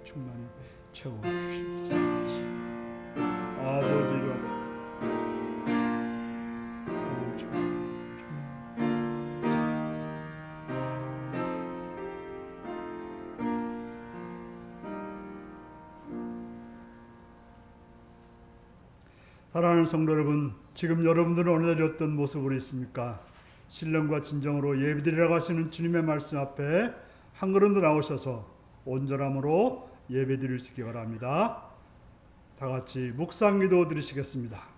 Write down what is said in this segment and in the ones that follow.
충만히 채워주시옵소서. 아버지로 사랑하는 성도 여러분, 지금 여러분들은 어느 자리에 어떤 모습으로 있습니까? 신령과 진정으로 예배드리라고 하시는 주님의 말씀 앞에 한 걸음도 나오셔서 온전함으로 예배드릴 수 있기 바랍니다. 다 같이 묵상기도 드리시겠습니다.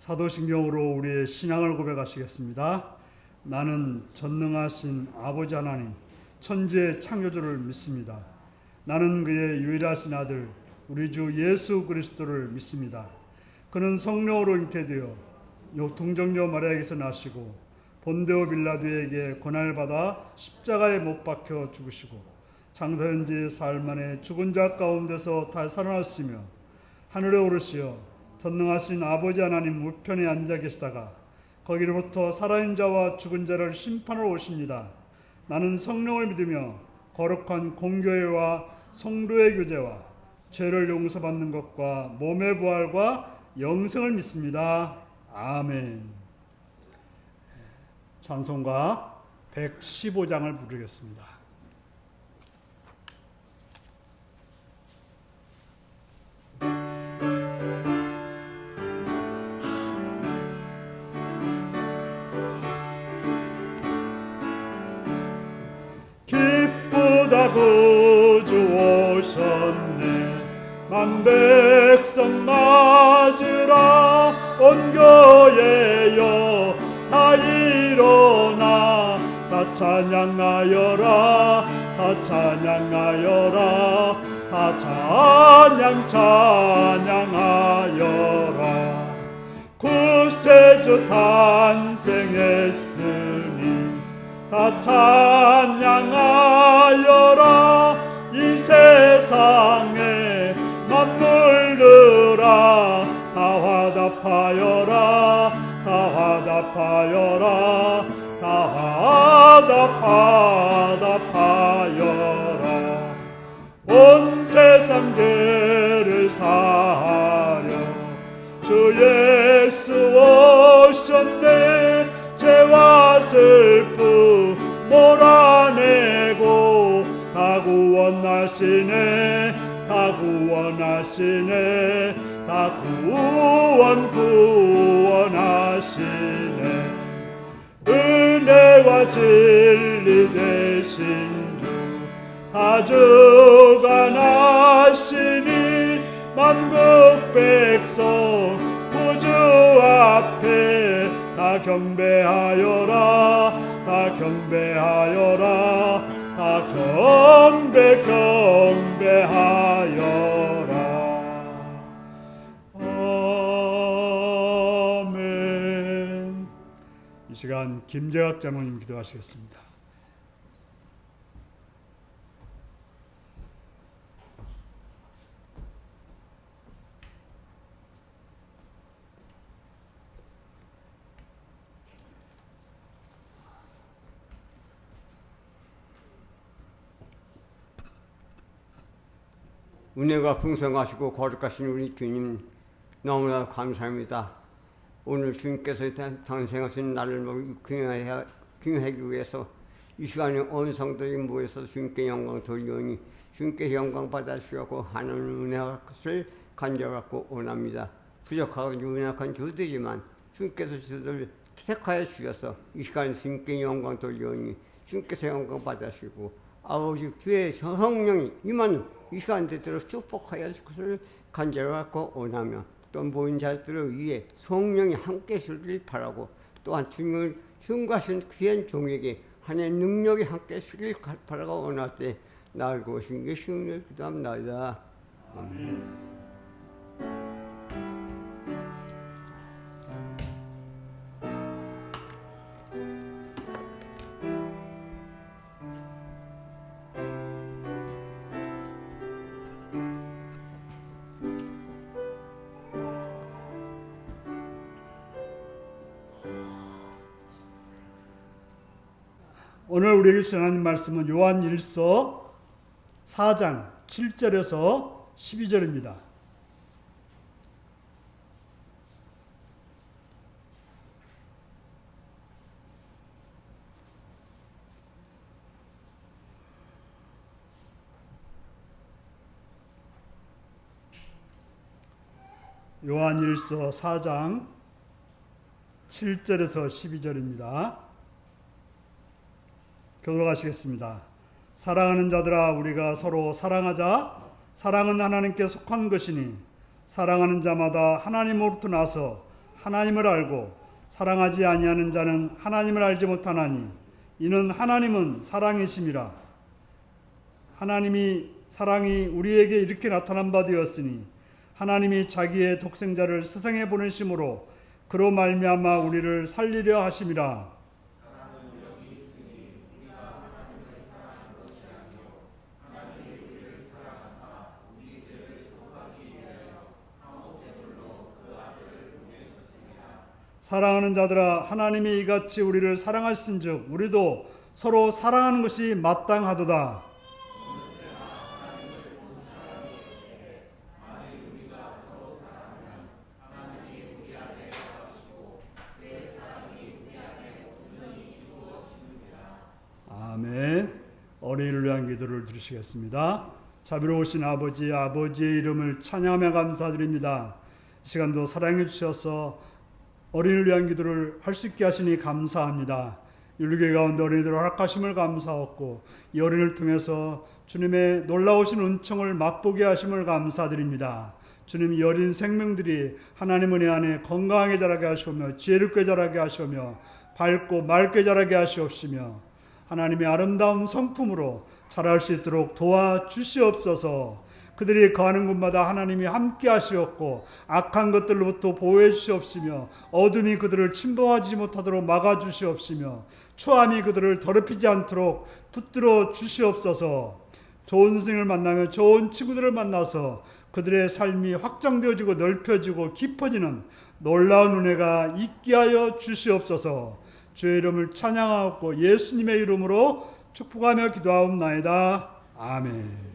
사도신경으로 우리의 신앙을 고백하시겠습니다. 나는 전능하신 아버지 하나님, 천지의 창조주를 믿습니다. 나는 그의 유일하신 아들, 우리 주 예수 그리스도를 믿습니다. 그는 성령으로 잉태되어 동정녀 마리아에게서 나시고 본데오 빌라도에게 고난을 받아 십자가에 못 박혀 죽으시고 장사현지 사흘 만에 죽은 자 가운데서 다시 살아났으며 하늘에 오르시어 전능하신 아버지 하나님 우편에 앉아 계시다가 거기로부터 살아있는 자와 죽은 자를 심판하러 오십니다. 나는 성령을 믿으며 거룩한 공교회와 성도의 교제와 죄를 용서받는 것과 몸의 부활과 영생을 믿습니다. 아멘. 찬송가 115장을 부르겠습니다. 구주 오셨네. 만백성 맞으라. 온 교회여 다 일어나. 다 찬양하여라. 다 찬양하여라. 다 찬양하여라. 구세주 탄생했으니 다 찬양하여라. 이 세상에 맞물르라. 다 화답하여라. 다 화답하여라. 다 화답하여라. 온 세상 죄를 사하려 주 예수 오셨네. 죄와 슬픔 몰아내고 다 구원하시네. 다 구원하시네. 다 구원하시네. 은혜와 진리 되신 주 다 주관하시니 만국 백성 구주 앞에 다 경배하여라. 다 경배하여라. 다 경배하여라. 아멘. 이 시간 김재학 장로님 기도하시겠습니다. 은혜가 풍성하시고 거룩하신 우리 주님 너무나 감사합니다. 오늘 주님께서 탄생하신 날을 귀하기 위해서 이 시간에 온 성도들이 모여서 주님께 영광 돌리오니 주님께 영광 받아주시고 하는 은혜와 것을 간절하고 원합니다. 부족하고 연약한 주들이지만 주님께서 저들 택하여 주셔서 이 시간 주님께 영광 돌리오니 주님께서 영광 받으시고 아버지 교회 성령이 임하는 이 시간 되도록 축복하여 줄 것을 간절하고 원하며 또 모인 자들을 위해 성령이 함께 해주길 바라고 또한 주님을 승가하신 귀한 종에게 하나님의 능력이 함께 해주길 바라고 원할 때 나을 것인 예수님을 기도합니다. 아멘. 오늘 우리에게 전하는 말씀은 요한 1서 4장 7절에서 12절입니다. 요한 1서 4장 7절에서 12절입니다. 교독하시겠습니다. 사랑하는 자들아 우리가 서로 사랑하자. 사랑은 하나님께 속한 것이니 사랑하는 자마다 하나님으로부터 나서 하나님을 알고 사랑하지 아니하는 자는 하나님을 알지 못하나니 이는 하나님은 사랑이심이라. 하나님이 사랑이 우리에게 이렇게 나타난 바 되었으니 하나님이 자기의 독생자를 세상에 보내심으로 그로 말미암아 우리를 살리려 하심이라. 사랑하는 자들아 하나님이 이같이 우리를 사랑하신즉 우리도 서로 사랑하는 것이 마땅하도다. 아멘. 어린이를 위한 기도를 드리시겠습니다. 자비로우신 아버지, 아버지의 이름을 찬양하며 감사드립니다. 이 시간도 사랑해 주셔서 어린이를 위한 기도를 할 수 있게 하시니 감사합니다. 율계 가운데 어린이들을 허락하심을 감사하고 이 어린이를 통해서 주님의 놀라우신 은총을 맛보게 하심을 감사드립니다. 주님, 이 어린 생명들이 하나님 은혜 안에 건강하게 자라게 하시오며 지혜롭게 자라게 하시오며 밝고 맑게 자라게 하시옵시며 하나님의 아름다운 성품으로 자랄 수 있도록 도와주시옵소서. 그들이 거하는 곳마다 하나님이 함께 하시옵고 악한 것들로부터 보호해 주시옵시며 어둠이 그들을 침범하지 못하도록 막아주시옵시며 추함이 그들을 더럽히지 않도록 붙들어 주시옵소서. 좋은 선생님을 만나며 좋은 친구들을 만나서 그들의 삶이 확장되어지고 넓혀지고 깊어지는 놀라운 은혜가 있게 하여 주시옵소서. 주의 이름을 찬양하옵고 예수님의 이름으로 축복하며 기도하옵나이다. 아멘.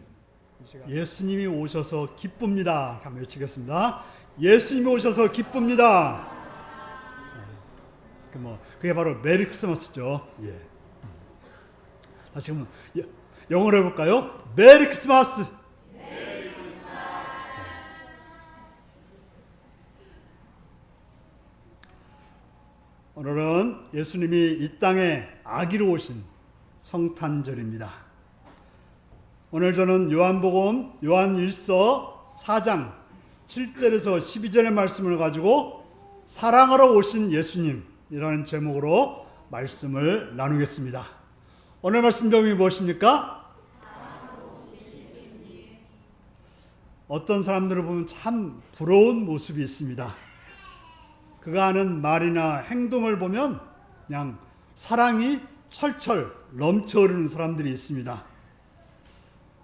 예수님이 오셔서 기쁩니다. 한번 외치겠습니다. 예수님이 오셔서 기쁩니다. 그게 바로 메리 크리스마스죠. 예. 다시 한번 영어로 해볼까요? 메리 크리스마스. 오늘은 예수님이 이 땅에 아기로 오신 성탄절입니다. 오늘 저는 요한복음 요한 1서 4장 7절에서 12절의 말씀을 가지고 사랑하러 오신 예수님이라는 제목으로 말씀을 나누겠습니다. 오늘 말씀 제목이 무엇입니까? 어떤 사람들을 보면 참 부러운 모습이 있습니다. 그가 하는 말이나 행동을 보면 그냥 사랑이 철철 넘쳐 흐르는 사람들이 있습니다.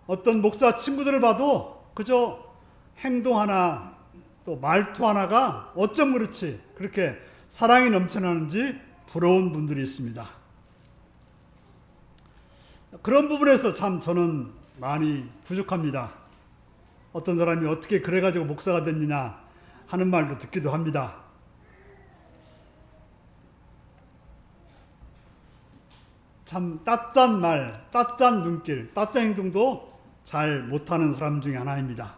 어떤 목사 친구들을 봐도 그저 행동 하나 또 말투 하나가 어쩜 그렇지 그렇게 사랑이 넘쳐나는지 부러운 분들이 있습니다. 그런 부분에서 참 저는 많이 부족합니다. 어떤 사람이 어떻게 그래가지고 목사가 됐느냐 하는 말도 듣기도 합니다. 참 따뜻한 말, 따뜻한 눈길, 따뜻한 행동도 잘 못하는 사람 중에 하나입니다.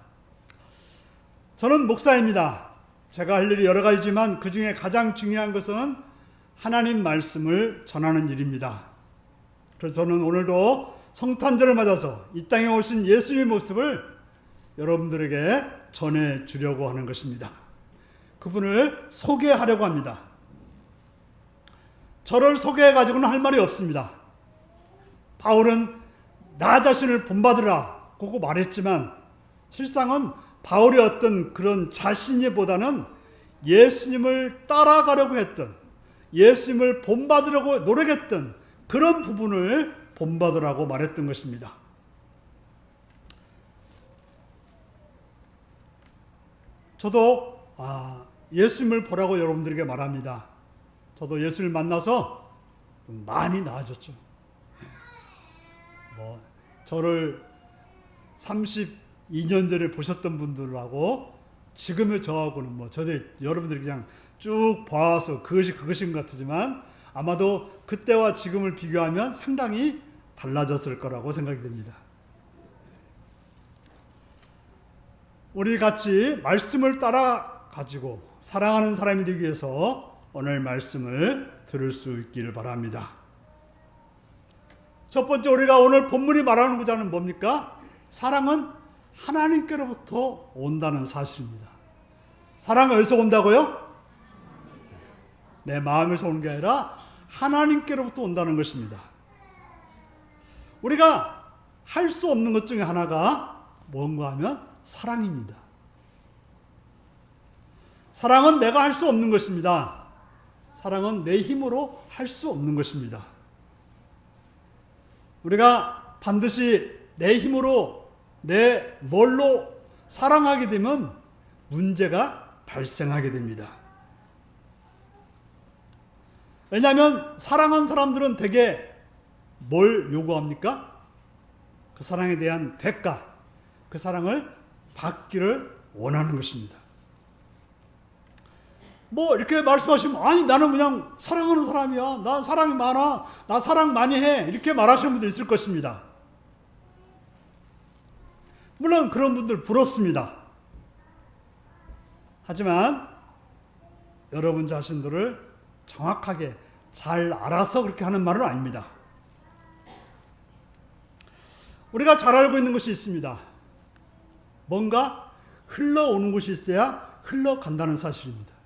저는 목사입니다. 제가 할 일이 여러 가지지만 그 중에 가장 중요한 것은 하나님 말씀을 전하는 일입니다. 그래서 저는 오늘도 성탄절을 맞아서 이 땅에 오신 예수님의 모습을 여러분들에게 전해주려고 하는 것입니다. 그분을 소개하려고 합니다. 저를 소개해가지고는 할 말이 없습니다. 바울은 나 자신을 본받으라 고 말했지만 실상은 바울의 어떤 그런 자신이보다는 예수님을 따라가려고 했던, 예수님을 본받으려고 노력했던 그런 부분을 본받으라고 말했던 것입니다. 저도 예수님을 보라고 여러분들에게 말합니다. 저도 예수를 만나서 많이 나아졌죠. 저를 32년 전에 보셨던 분들하고 지금의 저하고는 여러분들이 그냥 쭉 봐서 그것인 것 같지만 아마도 그때와 지금을 비교하면 상당히 달라졌을 거라고 생각이 됩니다. 우리 같이 말씀을 따라 가지고 사랑하는 사람이 되기 위해서 오늘 말씀을 들을 수 있기를 바랍니다. 첫 번째 우리가 오늘 본문이 말하는 것은 뭡니까? 사랑은 하나님께로부터 온다는 사실입니다. 사랑은 어디서 온다고요? 내 마음에서 오는 게 아니라 하나님께로부터 온다는 것입니다. 우리가 할 수 없는 것 중에 하나가 뭔가 하면 사랑입니다. 사랑은 내가 할 수 없는 것입니다. 사랑은 내 힘으로 할 수 없는 것입니다. 우리가 반드시 내 힘으로 내 뭘로 사랑하게 되면 문제가 발생하게 됩니다. 왜냐하면 사랑한 사람들은 대개 뭘 요구합니까? 그 사랑에 대한 대가, 그 사랑을 받기를 원하는 것입니다. 이렇게 말씀하시면 아니 나는 그냥 사랑하는 사람이야. 나 사랑이 많아. 나 사랑 많이 해. 이렇게 말하시는 분들 있을 것입니다. 물론 그런 분들 부럽습니다. 하지만 여러분 자신들을 정확하게 잘 알아서 그렇게 하는 말은 아닙니다. 우리가 잘 알고 있는 것이 있습니다. 뭔가 흘러오는 곳이 있어야 흘러간다는 사실입니다.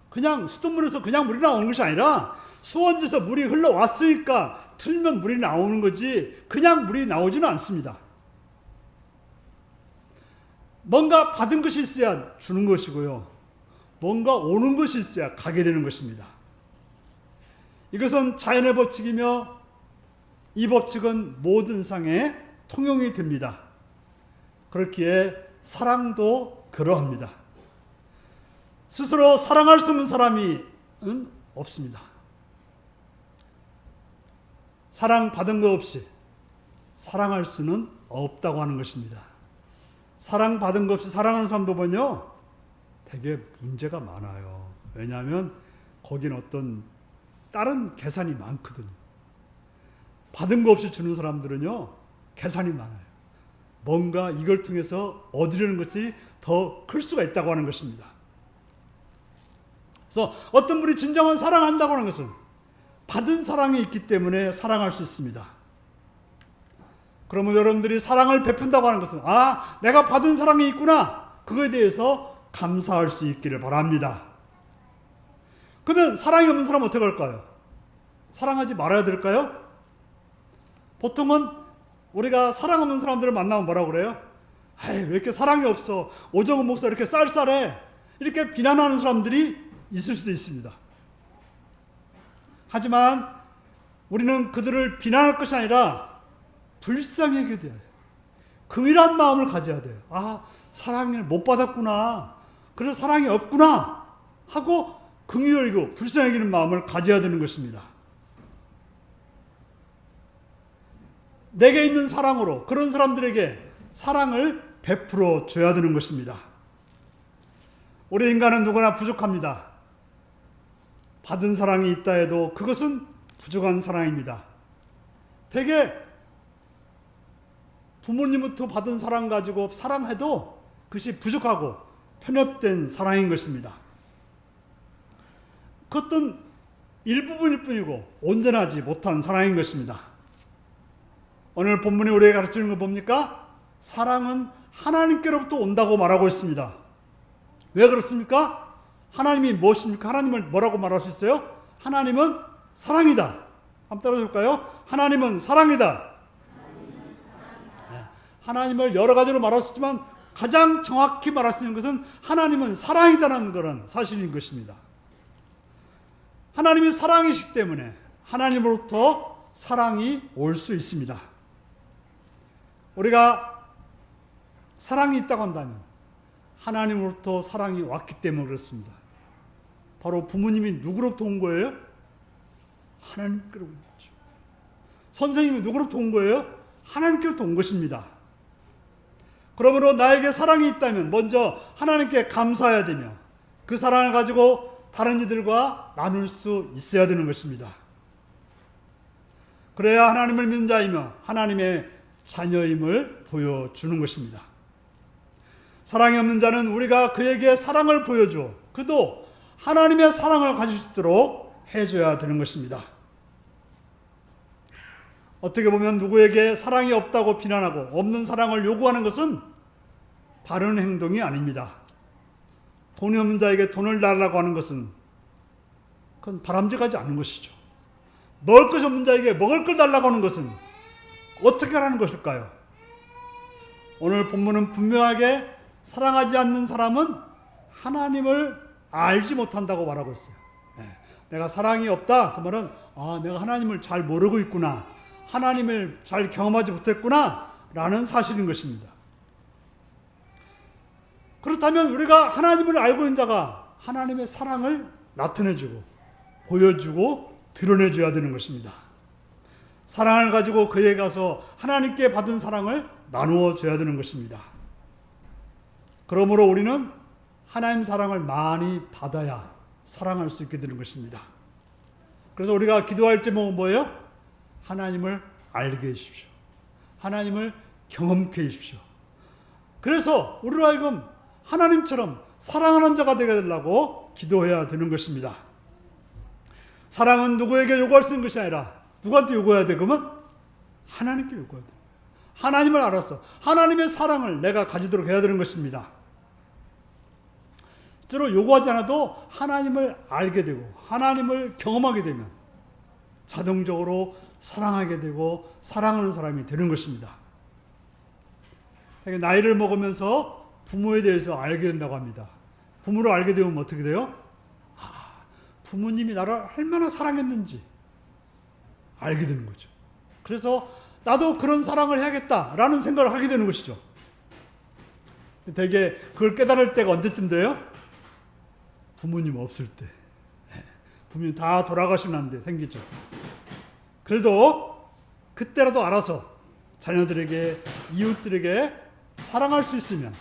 그냥 수돗물에서 그냥 물이 나오는 것이 아니라 수원지에서 물이 흘러왔으니까 틀면 물이 나오는 거지 그냥 물이 나오지는 않습니다. 뭔가 받은 것이 있어야 주는 것이고요. 뭔가 오는 것이 있어야 가게 되는 것입니다. 이것은 자연의 법칙이며 이 법칙은 모든 상에 통용이 됩니다. 그렇기에 사랑도 그러합니다. 스스로 사랑할 수 없는 사람이 없습니다. 사랑받은 것 없이 사랑할 수는 없다고 하는 것입니다. 사랑받은 것 없이 사랑하는 사람도 보면요 되게 문제가 많아요. 왜냐하면 거긴 어떤 다른 계산이 많거든요. 받은 거 없이 주는 사람들은요 계산이 많아요. 뭔가 이걸 통해서 얻으려는 것이 더 클 수가 있다고 하는 것입니다. 그래서 어떤 분이 진정한 사랑한다고 하는 것은 받은 사랑이 있기 때문에 사랑할 수 있습니다. 그러면 여러분들이 사랑을 베푼다고 하는 것은 내가 받은 사랑이 있구나. 그거에 대해서 감사할 수 있기를 바랍니다. 그러면 사랑이 없는 사람은 어떻게 할까요? 사랑하지 말아야 될까요? 보통은 우리가 사랑 없는 사람들을 만나면 뭐라고 그래요? 왜 이렇게 사랑이 없어? 오정훈 목사 이렇게 쌀쌀해? 이렇게 비난하는 사람들이 있을 수도 있습니다. 하지만 우리는 그들을 비난할 것이 아니라 불쌍하게 돼요. 긍휼한 마음을 가져야 돼요. 사랑을 못 받았구나. 그래서 사랑이 없구나 하고 긍휼히 여기고 불쌍히 여기는 마음을 가져야 되는 것입니다. 내게 있는 사랑으로 그런 사람들에게 사랑을 베풀어 줘야 되는 것입니다. 우리 인간은 누구나 부족합니다. 받은 사랑이 있다 해도 그것은 부족한 사랑입니다. 대개 부모님부터 받은 사랑 가지고 사랑해도 그것이 부족하고 편협된 사랑인 것입니다. 그것은 일부분일 뿐이고 온전하지 못한 사랑인 것입니다. 오늘 본문이 우리에게 가르치는 건 뭡니까? 사랑은 하나님께로부터 온다고 말하고 있습니다. 왜 그렇습니까? 하나님이 무엇입니까? 하나님을 뭐라고 말할 수 있어요? 하나님은 사랑이다. 한번 따라해 볼까요? 하나님은 사랑이다. 하나님을 여러 가지로 말할 수 있지만 가장 정확히 말할 수 있는 것은 하나님은 사랑이다라는 그런 사실인 것입니다. 하나님이 사랑이시기 때문에 하나님으로부터 사랑이 올 수 있습니다. 우리가 사랑이 있다고 한다면 하나님으로부터 사랑이 왔기 때문에 그렇습니다. 바로 부모님이 누구로부터 온 거예요? 하나님께로부터 온 거죠. 선생님이 누구로부터 온 거예요? 하나님께로부터 온 것입니다. 그러므로 나에게 사랑이 있다면 먼저 하나님께 감사해야 되며 그 사랑을 가지고 다른 이들과 나눌 수 있어야 되는 것입니다. 그래야 하나님을 믿는 자이며 하나님의 자녀임을 보여주는 것입니다. 사랑이 없는 자는 우리가 그에게 사랑을 보여주어 그도 하나님의 사랑을 가질 수 있도록 해줘야 되는 것입니다. 어떻게 보면 누구에게 사랑이 없다고 비난하고 없는 사랑을 요구하는 것은 바른 행동이 아닙니다. 돈이 없는 자에게 돈을 달라고 하는 것은 그건 바람직하지 않은 것이죠. 먹을 것이 없는 자에게 먹을 걸 달라고 하는 것은 어떻게 하라는 것일까요? 오늘 본문은 분명하게 사랑하지 않는 사람은 하나님을 알지 못한다고 말하고 있어요. 내가 사랑이 없다 그 말은 내가 하나님을 잘 모르고 있구나, 하나님을 잘 경험하지 못했구나 라는 사실인 것입니다. 그렇다면 우리가 하나님을 알고 있는 자가 하나님의 사랑을 나타내주고 보여주고 드러내줘야 되는 것입니다. 사랑을 가지고 그에게 가서 하나님께 받은 사랑을 나누어 줘야 되는 것입니다. 그러므로 우리는 하나님 사랑을 많이 받아야 사랑할 수 있게 되는 것입니다. 그래서 우리가 기도할 제목은 뭐예요? 하나님을 알게 해주십시오. 하나님을 경험케 해주십시오. 그래서 우리로 하여금 하나님처럼 사랑하는 자가 되게 되려고 기도해야 되는 것입니다. 사랑은 누구에게 요구할 수 있는 것이 아니라 누구한테 요구해야 돼? 그러면 하나님께 요구해야 돼. 하나님을 알아서 하나님의 사랑을 내가 가지도록 해야 되는 것입니다. 실제로 요구하지 않아도 하나님을 알게 되고 하나님을 경험하게 되면 자동적으로 사랑하게 되고 사랑하는 사람이 되는 것입니다. 나이를 먹으면서 부모에 대해서 알게 된다고 합니다. 부모를 알게 되면 어떻게 돼요? 부모님이 나를 얼마나 사랑했는지 알게 되는 거죠. 그래서 나도 그런 사랑을 해야겠다라는 생각을 하게 되는 것이죠. 되게 그걸 깨달을 때가 언제쯤 돼요? 부모님 없을 때. 부모님 다 돌아가시면 안 돼, 생기죠. 그래도 그때라도 알아서 자녀들에게, 이웃들에게 사랑할 수 있으면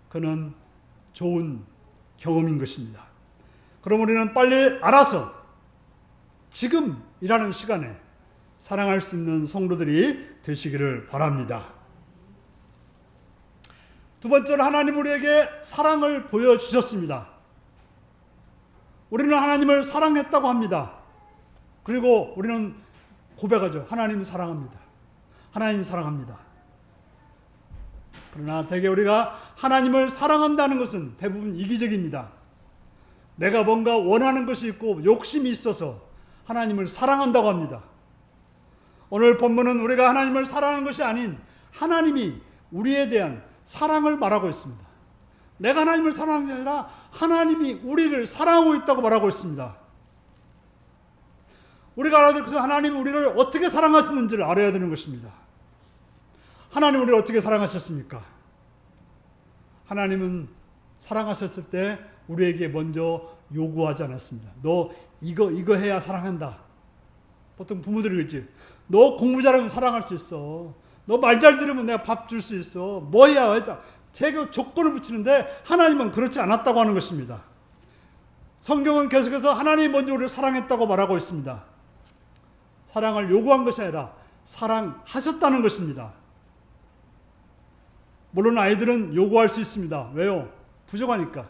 그는 좋은 경험인 것입니다. 그럼 우리는 빨리 알아서 지금이라는 시간에 사랑할 수 있는 성도들이 되시기를 바랍니다. 두 번째로 하나님 우리에게 사랑을 보여주셨습니다. 우리는 하나님을 사랑했다고 합니다. 그리고 우리는 고백하죠. 하나님 사랑합니다. 하나님 사랑합니다. 그러나 대개 우리가 하나님을 사랑한다는 것은 대부분 이기적입니다. 내가 뭔가 원하는 것이 있고 욕심이 있어서 하나님을 사랑한다고 합니다. 오늘 본문은 우리가 하나님을 사랑하는 것이 아닌 하나님이 우리에 대한 사랑을 말하고 있습니다. 내가 하나님을 사랑하는 게 아니라 하나님이 우리를 사랑하고 있다고 말하고 있습니다. 우리가 알아야 될 것은 하나님이 우리를 어떻게 사랑하시는지를 알아야 되는 것입니다. 하나님 우리를 어떻게 사랑하셨습니까? 하나님은 사랑하셨을 때 우리에게 먼저 요구하지 않았습니다. 너 이거 해야 사랑한다. 보통 부모들이 그러지. 너 공부 잘하면 사랑할 수 있어. 너 말 잘 들으면 내가 밥 줄 수 있어. 뭐야? 제가 조건을 붙이는데 하나님은 그렇지 않았다고 하는 것입니다. 성경은 계속해서 하나님이 먼저 우리를 사랑했다고 말하고 있습니다. 사랑을 요구한 것이 아니라 사랑하셨다는 것입니다. 물론 아이들은 요구할 수 있습니다. 왜요? 부족하니까.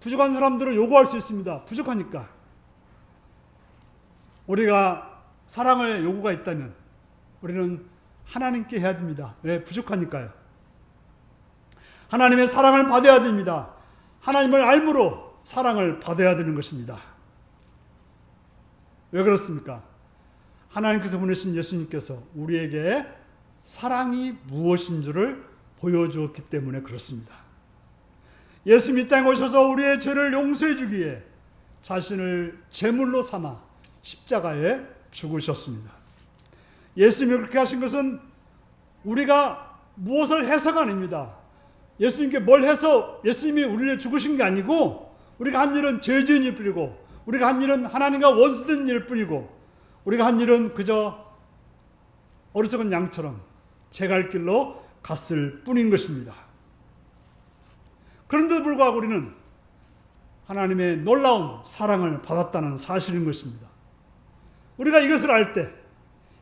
부족한 사람들은 요구할 수 있습니다. 부족하니까. 우리가 사랑을 요구가 있다면 우리는 하나님께 해야 됩니다. 왜? 부족하니까요. 하나님의 사랑을 받아야 됩니다. 하나님을 알므로 사랑을 받아야 되는 것입니다. 왜 그렇습니까? 하나님께서 보내신 예수님께서 우리에게 사랑이 무엇인 줄을 보여주었기 때문에 그렇습니다. 예수님이 땅에 오셔서 우리의 죄를 용서해 주기 위해 자신을 제물로 삼아 십자가에 죽으셨습니다. 예수님이 그렇게 하신 것은 우리가 무엇을 해서가 아닙니다. 예수님께 뭘 해서 예수님이 우리를 죽으신 게 아니고 우리가 한 일은 죄 지은 일 뿐이고 우리가 한 일은 하나님과 원수된 일 뿐이고 우리가 한 일은 그저 어리석은 양처럼 제 갈 길로 갔을 뿐인 것입니다. 그런데도 불구하고 우리는 하나님의 놀라운 사랑을 받았다는 사실인 것입니다. 우리가 이것을 알 때,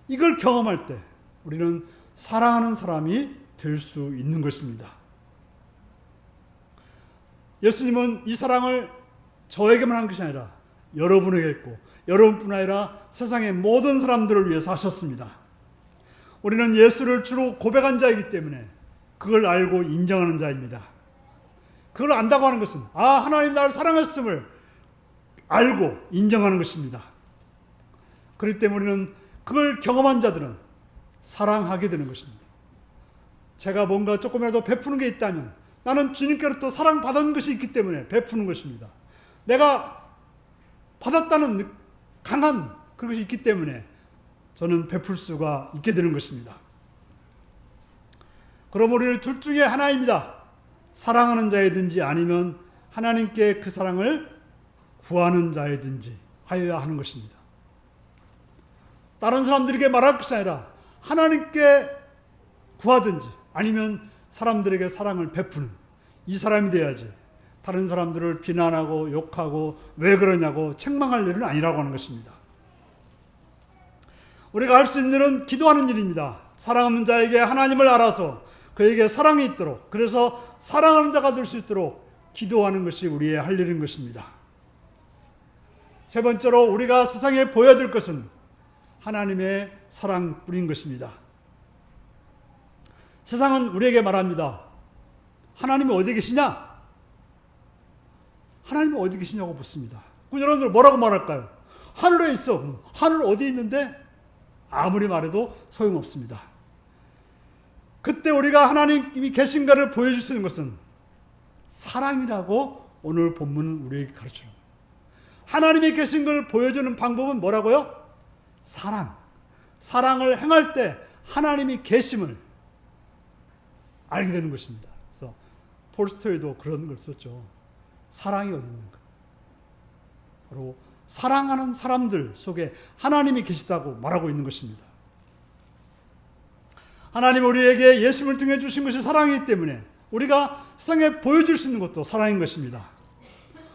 이걸 경험할 때 우리는 사랑하는 사람이 될 수 있는 것입니다. 예수님은 이 사랑을 저에게만 한 것이 아니라 여러분에게 했고 여러분뿐 아니라 세상의 모든 사람들을 위해서 하셨습니다. 우리는 예수를 주로 고백한 자이기 때문에 그걸 알고 인정하는 자입니다. 그걸 안다고 하는 것은 하나님 나를 사랑했음을 알고 인정하는 것입니다. 그렇기 때문에 우리는 그걸 경험한 자들은 사랑하게 되는 것입니다. 제가 뭔가 조금이라도 베푸는 게 있다면 나는 주님께로부터 사랑받은 것이 있기 때문에 베푸는 것입니다. 내가 받았다는 강한 그것이 있기 때문에 저는 베풀 수가 있게 되는 것입니다. 그럼 우리는 둘 중에 하나입니다. 사랑하는 자이든지 아니면 하나님께 그 사랑을 구하는 자이든지 하여야 하는 것입니다. 다른 사람들에게 말할 것이 아니라 하나님께 구하든지 아니면 사람들에게 사랑을 베푸는 이 사람이 돼야지 다른 사람들을 비난하고 욕하고 왜 그러냐고 책망할 일은 아니라고 하는 것입니다. 우리가 할 수 있는 일은 기도하는 일입니다. 사랑하는 자에게 하나님을 알아서 그에게 사랑이 있도록, 그래서 사랑하는 자가 될 수 있도록 기도하는 것이 우리의 할 일인 것입니다. 세 번째로 우리가 세상에 보여야 될 것은 하나님의 사랑뿐인 것입니다. 세상은 우리에게 말합니다. 하나님이 어디 계시냐? 하나님이 어디 계시냐고 묻습니다. 그럼 여러분들 뭐라고 말할까요? 하늘에 있어. 하늘 어디 있는데? 아무리 말해도 소용없습니다. 그때 우리가 하나님이 계신가를 보여줄 수 있는 것은 사랑이라고 오늘 본문은 우리에게 가르쳐줍니다. 하나님이 계신 걸 보여주는 방법은 뭐라고요? 사랑. 사랑을 행할 때 하나님이 계심을 알게 되는 것입니다. 그래서 톨스토이도 그런 걸 썼죠. 사랑이 어디 있는가? 바로 사랑하는 사람들 속에 하나님이 계시다고 말하고 있는 것입니다. 하나님 우리에게 예수님을 통해 주신 것이 사랑이기 때문에 우리가 세상에 보여줄 수 있는 것도 사랑인 것입니다.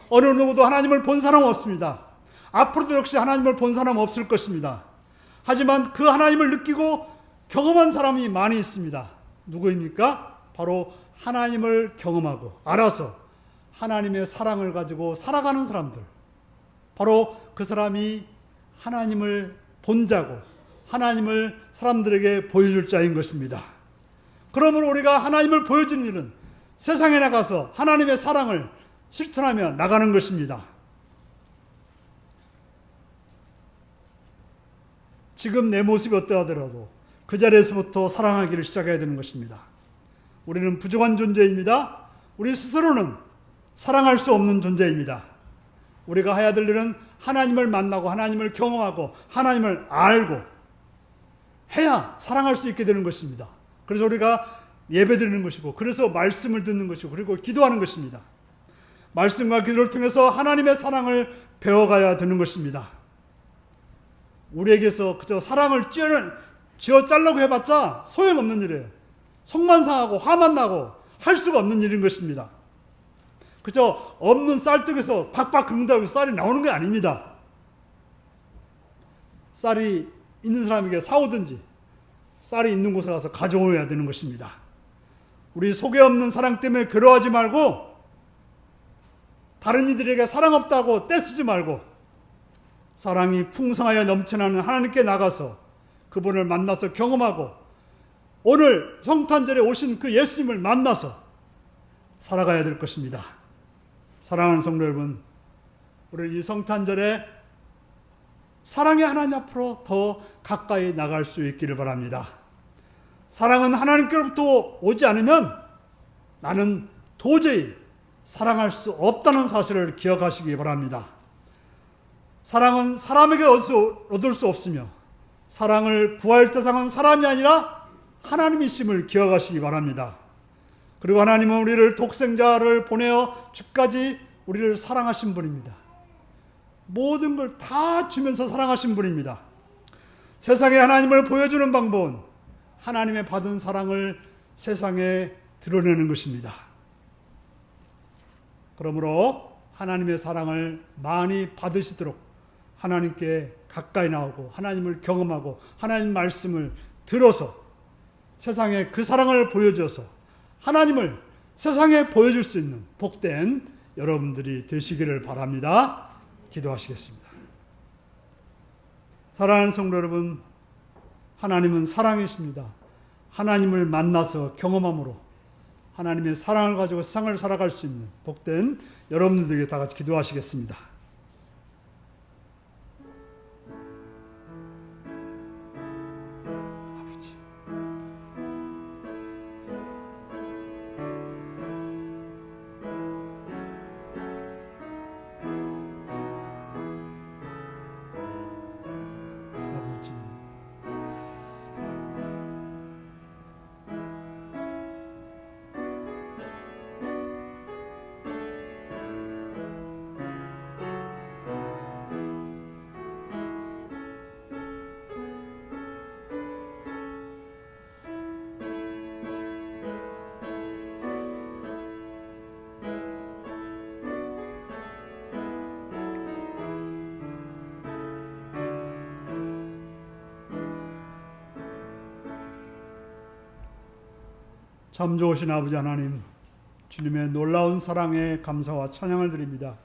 어느 누구도 하나님을 본 사람 없습니다. 앞으로도 역시 하나님을 본 사람 없을 것입니다. 하지만 그 하나님을 느끼고 경험한 사람이 많이 있습니다. 누구입니까? 바로 하나님을 경험하고 알아서 하나님의 사랑을 가지고 살아가는 사람들. 바로 그 사람이 하나님을 본 자고 하나님을 사람들에게 보여줄 자인 것입니다. 그러므로 우리가 하나님을 보여주는 일은 세상에 나가서 하나님의 사랑을 실천하며 나가는 것입니다. 지금 내 모습이 어떠하더라도 그 자리에서부터 사랑하기를 시작해야 되는 것입니다. 우리는 부족한 존재입니다. 우리 스스로는 사랑할 수 없는 존재입니다. 우리가 해야 될 일은 하나님을 만나고 하나님을 경험하고 하나님을 알고 해야 사랑할 수 있게 되는 것입니다. 그래서 우리가 예배드리는 것이고 그래서 말씀을 듣는 것이고 그리고 기도하는 것입니다. 말씀과 기도를 통해서 하나님의 사랑을 배워가야 되는 것입니다. 우리에게서 그저 사랑을 쥐어 짜려고 해봤자 소용없는 일이에요. 속만 상하고 화만 나고 할 수가 없는 일인 것입니다. 그저 없는 쌀떡에서 박박 긁는다고 해서 쌀이 나오는 게 아닙니다. 쌀이 있는 사람에게 사오든지 쌀이 있는 곳에 가서 가져오야 되는 것입니다. 우리 속에 없는 사랑 때문에 괴로워하지 말고 다른 이들에게 사랑 없다고 떼쓰지 말고 사랑이 풍성하여 넘쳐나는 하나님께 나가서 그분을 만나서 경험하고 오늘 성탄절에 오신 그 예수님을 만나서 살아가야 될 것입니다. 사랑하는 성도 여러분, 우리 이 성탄절에 사랑의 하나님 앞으로 더 가까이 나갈 수 있기를 바랍니다. 사랑은 하나님께로부터 오지 않으면 나는 도저히 사랑할 수 없다는 사실을 기억하시기 바랍니다. 사랑은 사람에게 얻을 수 없으며 사랑을 구할 대상은 사람이 아니라 하나님이심을 기억하시기 바랍니다. 그리고 하나님은 우리를 독생자를 보내어 주까지 우리를 사랑하신 분입니다. 모든 걸 다 주면서 사랑하신 분입니다. 세상에 하나님을 보여주는 방법은 하나님의 받은 사랑을 세상에 드러내는 것입니다. 그러므로 하나님의 사랑을 많이 받으시도록 하나님께 가까이 나오고 하나님을 경험하고 하나님 말씀을 들어서 세상에 그 사랑을 보여줘서 하나님을 세상에 보여줄 수 있는 복된 여러분들이 되시기를 바랍니다. 기도하시겠습니다. 사랑하는 성도 여러분, 하나님은 사랑이십니다. 하나님을 만나서 경험함으로 하나님의 사랑을 가지고 세상을 살아갈 수 있는 복된 여러분들에게 다 같이 기도하시겠습니다. 아버지, 참 좋으신 아버지 하나님, 주님의 놀라운 사랑에 감사와 찬양을 드립니다.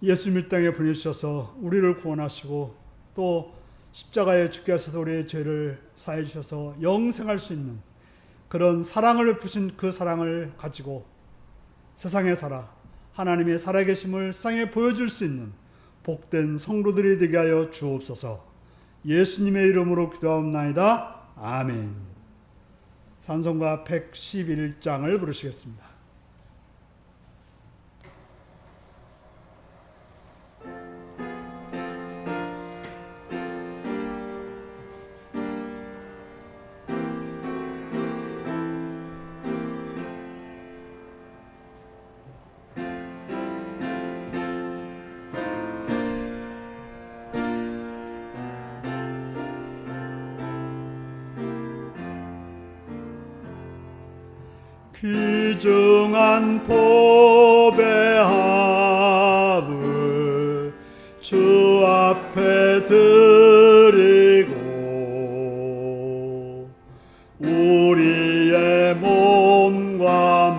예수님 이 땅에 보내주셔서 우리를 구원하시고 또 십자가에 죽게 하셔서 우리의 죄를 사해 주셔서 영생할 수 있는 그런 사랑을 베푸신 그 사랑을 가지고 세상에 살아 하나님의 살아계심을 세상에 보여줄 수 있는 복된 성도들이 되게 하여 주옵소서. 예수님의 이름으로 기도하옵나이다. 아멘. 찬송가 111장을 부르시겠습니다. 귀중한 법의 합을 주 앞에 드리고 우리의 몸과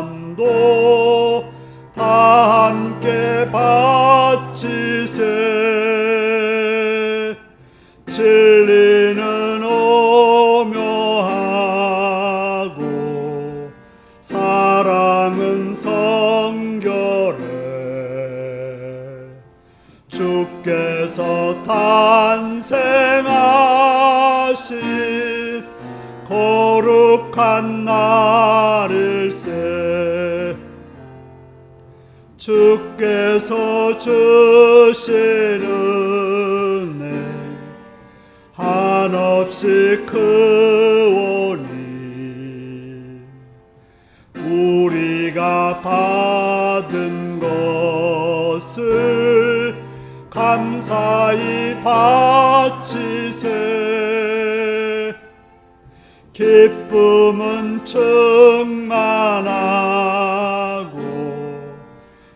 마음도 다 함께 바치세. 진리는 오묘하고 사랑은 성결해. 주께서 탄생하신 거룩한 날일세. 주께서 주신 은혜 한없이 크오니 우리가 받은 것을 감사히 바치세. 기쁨은 충만하고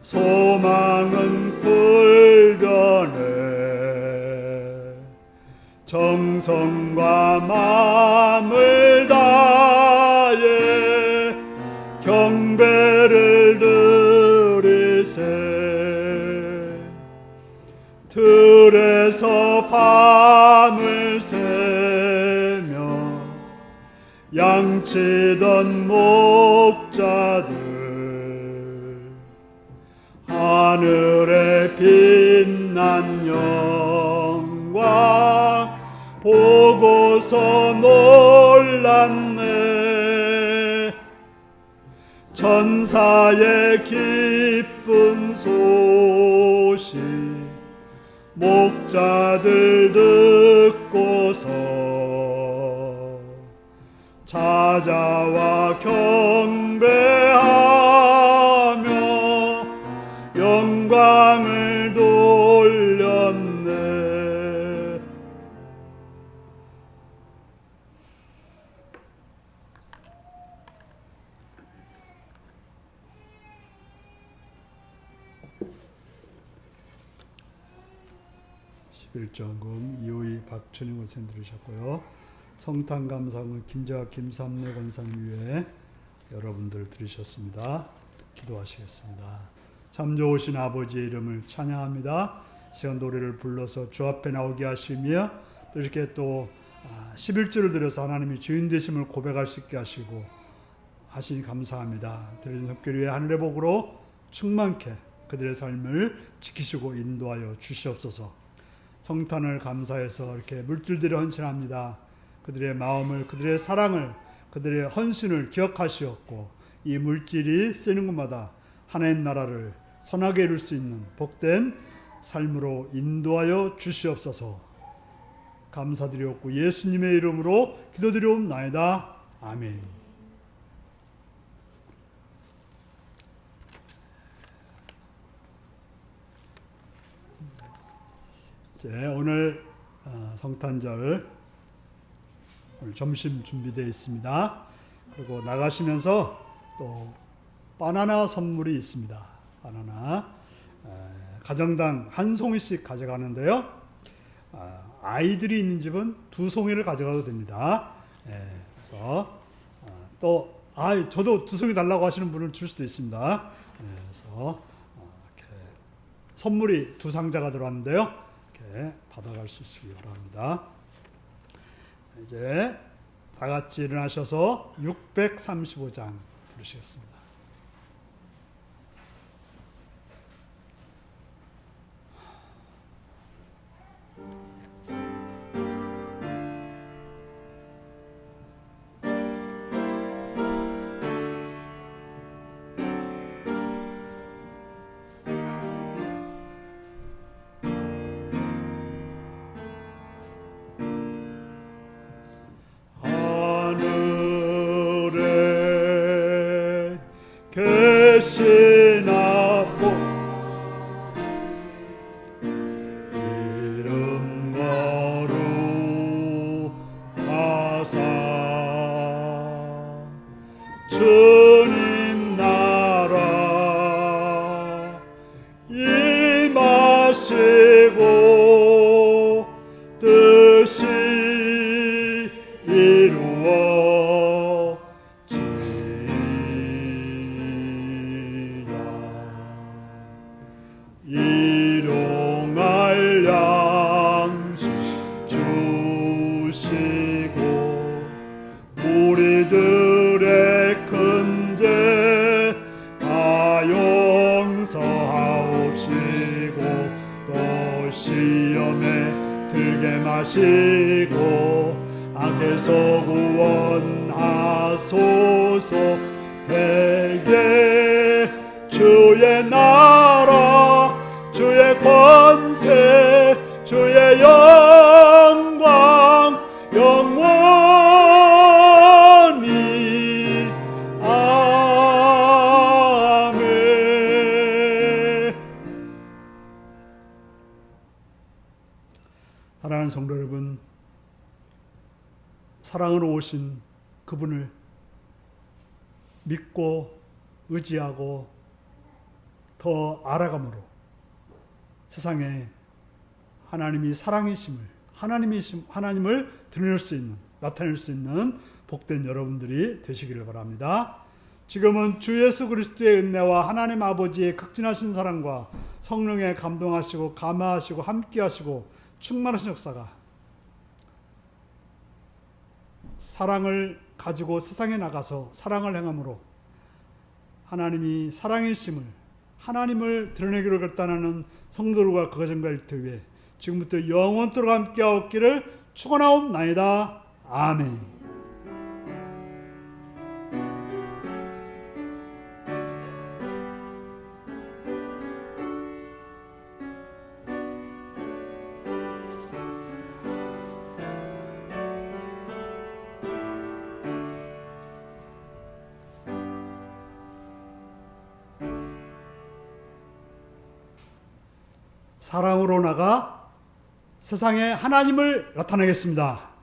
소망은 불변해. 정성과 마음을 다해 경배를 양치던 목자들 하늘에 빛난 영광 보고서 놀랐네. 천사의 기쁜 소식 목자들 듣고서 찾아와 경배하며 영광을 돌렸네. 십일정금 이호희 박춘희 권사님 들으셨고요. 성탄 감사은 김재학 김삼래 권사님 위에 여러분들 들으셨습니다. 기도하시겠습니다. 참 좋으신 아버지의 이름을 찬양합니다. 시간 노래를 불러서 주 앞에 나오게 하시며 또 이렇게 또 11주를 들여서 하나님이 주인 되심을 고백할 수 있게 하시고 하시니 감사합니다. 드리는 섭결 위에 하늘의 복으로 충만케 그들의 삶을 지키시고 인도하여 주시옵소서. 성탄을 감사해서 이렇게 물질들을 헌신합니다. 그들의 마음을, 그들의 사랑을, 그들의 헌신을 기억하시었고 이 물질이 쓰는 곳마다 하나님 나라를 선하게 이룰 수 있는 복된 삶으로 인도하여 주시옵소서. 감사드리옵고 예수님의 이름으로 기도드리옵나이다. 아멘. 오늘 성탄절 오늘 점심 준비되어 있습니다. 그리고 나가시면서 또 바나나 선물이 있습니다. 바나나 가정당 한 송이씩 가져가는데요. 아이들이 있는 집은 2송이를 가져가도 됩니다. 그래서 또 저도 2송이 달라고 하시는 분을 줄 수도 있습니다. 그래서 이렇게 선물이 2상자가 들어왔는데요. 이렇게 받아갈 수 있으기 바랍니다. 이제 다 같이 일어나셔서 635장 부르시겠습니다. 계신 아버 이름 거룩하사 주님 나라 임하시고 뜻이 이루어 일용할 양식 주시고 우리들의 큰 죄 다 용서하옵시고 또 시험에 들게 마시고 악에서 구원하소서. 대개 주의 나라 주의 권세 주의 영광 영원히 아멘. 사랑하는 성도 여러분, 사랑으로 오신 그분을 믿고 의지하고 더 알아감으로 세상에 하나님이 사랑이심을 하나님을 드러낼 수 있는 나타낼 수 있는 복된 여러분들이 되시기를 바랍니다. 지금은 주 예수 그리스도의 은혜와 하나님 아버지의 극진하신 사랑과 성령의 감동하시고 감화하시고 함께하시고 충만하신 역사가 사랑을 가지고 세상에 나가서 사랑을 행함으로 하나님이 사랑이심을 하나님을 드러내기로 결단하는 성도들과 그 가정과 일터에 지금부터 영원토록 함께하옵기를 축원하옵나이다. 아멘. 사랑으로 나가 세상에 하나님을 나타내겠습니다.